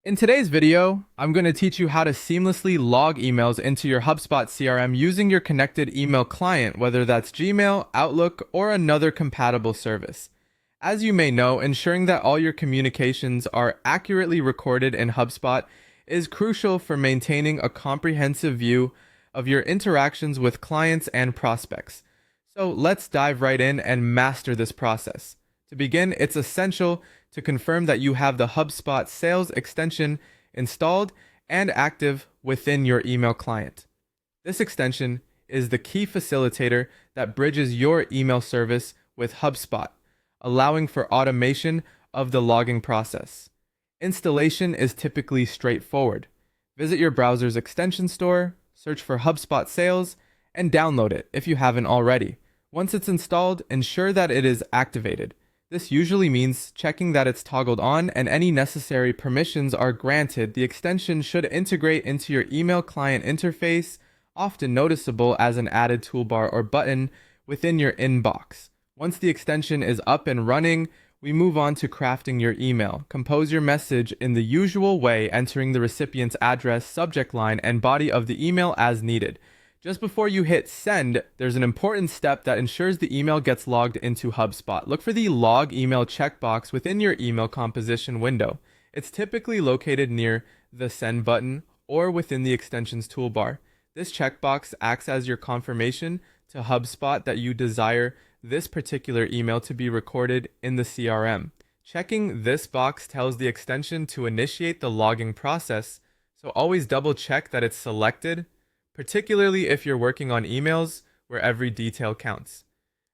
In today's video, I'm going to teach you how to seamlessly log emails into your HubSpot CRM using your connected email client, whether that's Gmail, Outlook, or another compatible service. As you may know, ensuring that all your communications are accurately recorded in HubSpot is crucial for maintaining a comprehensive view of your interactions with clients and prospects. So let's dive right in and master this process. To begin, it's essential to confirm that you have the HubSpot sales extension installed and active within your email client. This extension is the key facilitator that bridges your email service with HubSpot, allowing for automation of the logging process. Installation is typically straightforward. Visit your browser's extension store, search for HubSpot Sales, and download it if you haven't already. Once it's installed, ensure that it is activated. This usually means checking that it's toggled on and any necessary permissions are granted. The extension should integrate into your email client interface, often noticeable as an added toolbar or button within your inbox. Once the extension is up and running, we move on to crafting your email. Compose your message in the usual way, entering the recipient's address, subject line, and body of the email as needed. Just before you hit send, there's an important step that ensures the email gets logged into HubSpot. Look for the log email checkbox within your email composition window. It's typically located near the send button or within the extensions toolbar. This checkbox acts as your confirmation to HubSpot that you desire this particular email to be recorded in the CRM. Checking this box tells the extension to initiate the logging process, so always double check that it's selected, particularly if you're working on emails where every detail counts.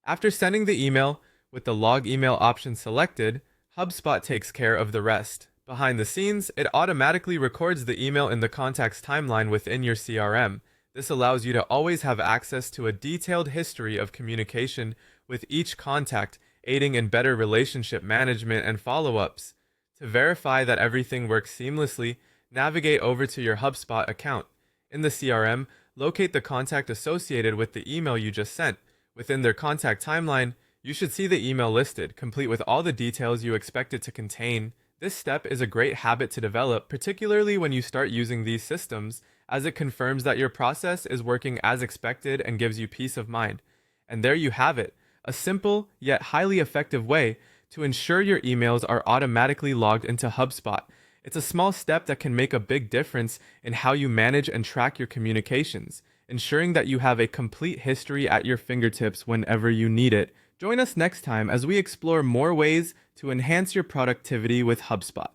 After sending the email with the log email option selected, HubSpot takes care of the rest. Behind the scenes, it automatically records the email in the contacts timeline within your CRM. This allows you to always have access to a detailed history of communication with each contact, aiding in better relationship management and follow-ups. To verify that everything works seamlessly, navigate over to your HubSpot account. In the CRM, locate the contact associated with the email you just sent. Within their contact timeline, you should see the email listed, complete with all the details you expect it to contain. This step is a great habit to develop, particularly when you start using these systems, as it confirms that your process is working as expected and gives you peace of mind. And there you have it, a simple yet highly effective way to ensure your emails are automatically logged into HubSpot. It's a small step that can make a big difference in how you manage and track your communications, ensuring that you have a complete history at your fingertips whenever you need it. Join us next time as we explore more ways to enhance your productivity with HubSpot.